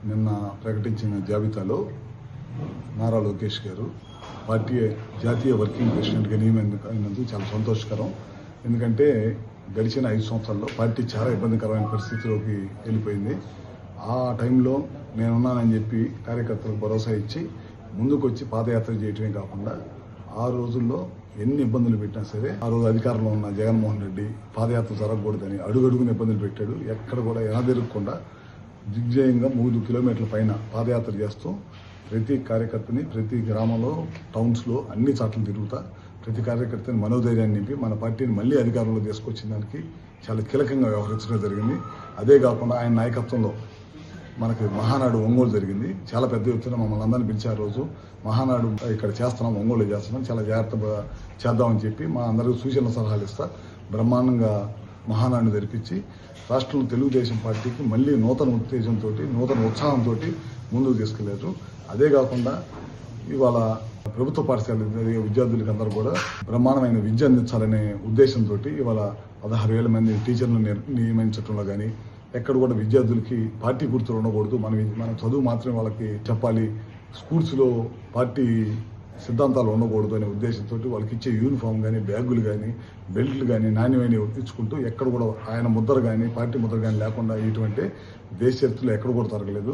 నిన్న ప్రకటించిన జాబితాలో నారా లోకేష్ గారు పార్టీ జాతీయ వర్కింగ్ ప్రెసిడెంట్గా నియమినందుకు చాలా సంతోషకరం. ఎందుకంటే గడిచిన 5 సంవత్సరాల్లో పార్టీ చాలా ఇబ్బందికరమైన పరిస్థితిలోకి వెళ్ళిపోయింది. ఆ టైంలో నేనున్నానని చెప్పి కార్యకర్తలకు భరోసా ఇచ్చి ముందుకు వచ్చి పాదయాత్ర చేయటమే కాకుండా ఆ రోజుల్లో ఎన్ని ఇబ్బందులు పెట్టినా సరే ఆ రోజు అధికారంలో ఉన్న జగన్మోహన్ రెడ్డి పాదయాత్ర జరగకూడదని అడుగడుగున ఇబ్బందులు పెట్టాడు. ఎక్కడ కూడా ఎనదిరగకుండా దిగ్విజయంగా 3 కిలోమీటర్ల పైన పాదయాత్ర చేస్తూ ప్రతి కార్యకర్తని ప్రతి గ్రామంలో టౌన్స్లో అన్ని చోట్ల తిరుగుతా ప్రతి కార్యకర్తని మనోధైర్యాన్ని నింపి మన పార్టీని మళ్ళీ అధికారంలో తీసుకొచ్చిన దానికి చాలా కీలకంగా వ్యవహరించడం జరిగింది. అదే కాకుండా ఆయన నాయకత్వంలో మనకి మహానాడు ఒంగోలు జరిగింది. చాలా పెద్ద ఎత్తున మమ్మల్ని అందరినీ పిలిచారు. రోజు మహానాడు ఇక్కడ చేస్తున్నాం, ఒంగోలు చేస్తున్నాం, చాలా జాగ్రత్తగా చేద్దామని చెప్పి మా అందరికీ సూచన సలహాలు ఇస్తా బ్రహ్మాండంగా మహానాడుని జరిపించి రాష్ట్రంలో తెలుగుదేశం పార్టీకి మళ్ళీ నూతన ఉత్తేజంతో నూతన ఉత్సాహంతో ముందుకు తీసుకెళ్లారు. అదే కాకుండా ఇవాళ ప్రభుత్వ పాఠశాల విద్యార్థులకి అందరూ కూడా బ్రహ్మాండమైన విద్య అందించాలనే ఉద్దేశంతో ఇవాళ 16,000 మంది టీచర్లను నియమించడంలో కానీ ఎక్కడ కూడా విద్యార్థులకి పార్టీ గుర్తులు ఉండకూడదు, మన చదువు మాత్రమే వాళ్ళకి చెప్పాలి, స్కూల్స్లో పార్టీ సిద్ధాంతాలు ఉండకూడదు అనే ఉద్దేశంతో వాళ్ళకి ఇచ్చే యూనిఫామ్ కానీ బ్యాగులు కానీ బెల్ట్లు కానీ నాణ్యమైన ఇచ్చుకుంటూ ఎక్కడ కూడా ఆయన ముద్ర కానీ పార్టీ ముద్ర కానీ లేకుండా ఇటువంటి దేశ చరిత్రలో ఎక్కడ కూడా జరగలేదు.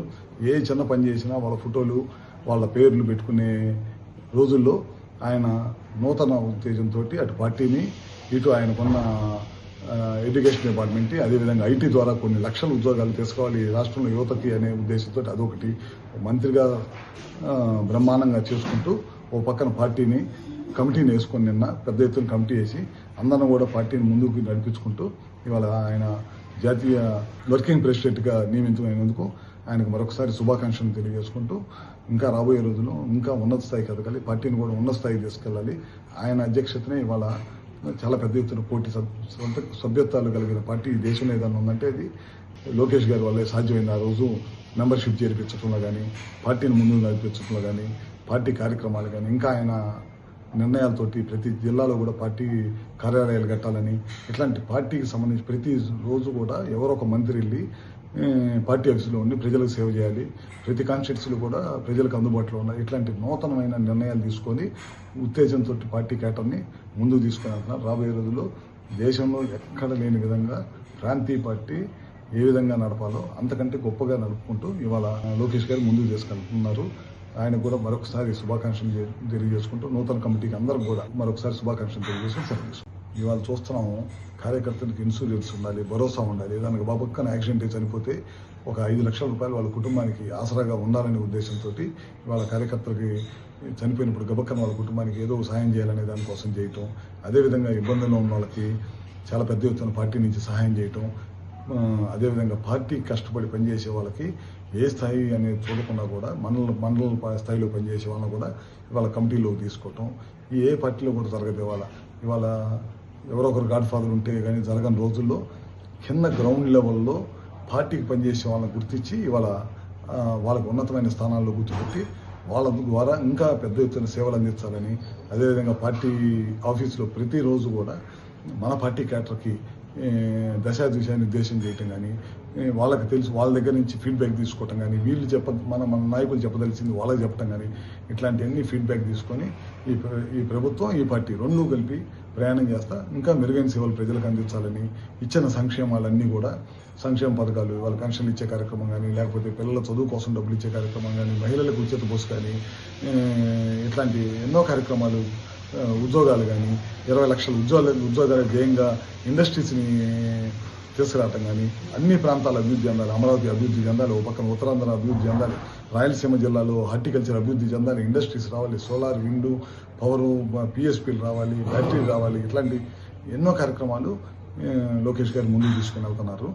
ఏ చిన్న పని చేసినా వాళ్ళ ఫోటోలు వాళ్ళ పేర్లు పెట్టుకునే రోజుల్లో ఆయన నూతన ఉత్తేజంతో అటు పార్టీని ఇటు ఆయనకున్న ఎడ్యుకేషన్ డిపార్ట్మెంట్ అదేవిధంగా ఐటీ ద్వారా కొన్ని లక్షల ఉద్యోగాలు తీసుకోవాలి రాష్ట్రంలో యువతకి అనే ఉద్దేశంతో అదొకటి మంత్రిగా బ్రహ్మాండంగా చేసుకుంటూ ఓ పక్కన పార్టీని కమిటీని వేసుకొని నిన్న పెద్ద ఎత్తున కమిటీ వేసి అందరిని కూడా పార్టీని ముందుకు నడిపించుకుంటూ ఇవాళ ఆయన జాతీయ వర్కింగ్ ప్రెసిడెంట్గా నియమితులైనందుకు ఆయనకు మరొకసారి శుభాకాంక్షలు తెలియజేసుకుంటూ ఇంకా రాబోయే రోజుల్లో ఇంకా ఉన్నత స్థాయికి ఎదగాలి, పార్టీని కూడా ఉన్నత స్థాయికి తీసుకెళ్ళాలి. ఆయన అధ్యక్షతనే ఇవాళ చాలా పెద్ద ఎత్తున పోటీ సభ్యత్వాలు కలిగిన పార్టీ ఈ దేశంలో ఏదైనా ఉందంటే అది లోకేష్ గారి వల్లే సాధ్యమైంది. ఆ రోజు మెంబర్షిప్ చేర్పించడంలో కానీ పార్టీని ముందుకు నడిపించడంలో కానీ పార్టీ కార్యక్రమాలు కానీ ఇంకా ఆయన నిర్ణయాలతోటి ప్రతి జిల్లాలో కూడా పార్టీ కార్యాలయాలు కట్టాలని ఇట్లాంటి పార్టీకి సంబంధించి ప్రతి రోజు కూడా ఎవరో ఒక మంత్రి వెళ్ళి పార్టీ ఆఫీసులో ఉండి ప్రజలకు సేవ చేయాలి, ప్రతి కాన్స్టిట్యూన్సీలు కూడా ప్రజలకు అందుబాటులో ఉన్నాయి. ఇట్లాంటి నూతనమైన నిర్ణయాలు తీసుకొని ఉత్తేజంతో పార్టీ కేటర్ని ముందుకు తీసుకొని వెళ్తున్నారు. రాబోయే రోజుల్లో దేశంలో ఎక్కడ లేని విధంగా ప్రాంతీయ పార్టీ ఏ విధంగా నడపాలో అంతకంటే గొప్పగా నడుపుకుంటూ ఇవాళ లోకేష్ గారు ముందుకు తీసుకెళ్తున్నారు. ఆయన కూడా మరొకసారి శుభాకాంక్షలు తెలియజేసుకుంటూ నూతన కమిటీకి అందరూ కూడా మరొకసారి శుభాకాంక్షలు తెలియజేసుకుని సెలవు. ఇవాళ చూస్తున్నాము కార్యకర్తలకు ఇన్సూరెన్స్ ఉండాలి, భరోసా ఉండాలి. దానికి బాబక్కన యాక్సిడెంట్ చనిపోతే ఒక 5 లక్షల రూపాయలు వాళ్ళ కుటుంబానికి ఆసరాగా ఉండాలనే ఉద్దేశంతో ఇవాళ కార్యకర్తలకి చనిపోయినప్పుడు గబక్కన వాళ్ళ కుటుంబానికి ఏదో సహాయం చేయాలనే దానికోసం చేయటం, అదేవిధంగా ఇబ్బందుల్లో ఉన్న వాళ్ళకి చాలా పెద్ద ఎత్తున పార్టీ నుంచి సహాయం చేయటం, అదేవిధంగా పార్టీ కష్టపడి పనిచేసే వాళ్ళకి ఏ స్థాయి అనేది చూడకుండా కూడా మండల స్థాయిలో పనిచేసే వాళ్ళని కూడా ఇవాళ కమిటీలో తీసుకోవటం ఏ పార్టీలో కూడా జరగదు. ఇవాళ ఎవరో ఒకరు గాడ్ ఫాదర్ ఉంటే కానీ జరగని రోజుల్లో కింద గ్రౌండ్ లెవెల్లో పార్టీకి పనిచేసే వాళ్ళని గుర్తించి ఇవాళ వాళ్ళకు ఉన్నతమైన స్థానాల్లో కూర్చోబెట్టి వాళ్ళ ద్వారా ఇంకా పెద్ద ఎత్తున సేవలు అందించాలని, అదేవిధంగా పార్టీ ఆఫీసులో ప్రతిరోజు కూడా మన పార్టీ క్యాడర్కి దశా నిర్దేశం చేయటం కానీ వాళ్ళకి తెలుసు వాళ్ళ దగ్గర నుంచి ఫీడ్బ్యాక్ తీసుకోవటం కానీ వీళ్ళు మన నాయకులు చెప్పదలిసింది వాళ్ళకి చెప్పడం కానీ ఇట్లాంటివన్నీ ఫీడ్బ్యాక్ తీసుకొని ఈ ప్రభుత్వం ఈ పార్టీ రెండూ కలిపి ప్రయాణం చేస్తా ఇంకా మెరుగైన సేవలు ప్రజలకు అందించాలని ఇచ్చిన సంక్షేమాలన్నీ కూడా సంక్షేమ పథకాలు వాళ్ళ పెన్షన్లు ఇచ్చే కార్యక్రమం కానీ లేకపోతే పిల్లల చదువు కోసం డబ్బులు ఇచ్చే కార్యక్రమం కానీ మహిళలకు ఉచిత బస్సు కానీ ఇట్లాంటి ఎన్నో కార్యక్రమాలు ఉద్యోగాలు కానీ 20 లక్షల ఉద్యోగాల ధ్యేయంగా ఇండస్ట్రీస్ని తీసుకురావటం కానీ అన్ని ప్రాంతాలు అభివృద్ధి చెందాలి, అమరావతి అభివృద్ధి చెందాలి, ఓ పక్కన ఉత్తరాంధ్ర అభివృద్ధి చెందాలి, రాయలసీమ జిల్లాలో హార్టికల్చర్ అభివృద్ధి చెందాలి, ఇండస్ట్రీస్ రావాలి, సోలార్ విండు పవరు పిఎస్పీలు రావాలి, బ్యాటరీలు రావాలి, ఇట్లాంటి ఎన్నో కార్యక్రమాలు లోకేష్ గారు ముందుకు తీసుకుని వెళ్తున్నారు.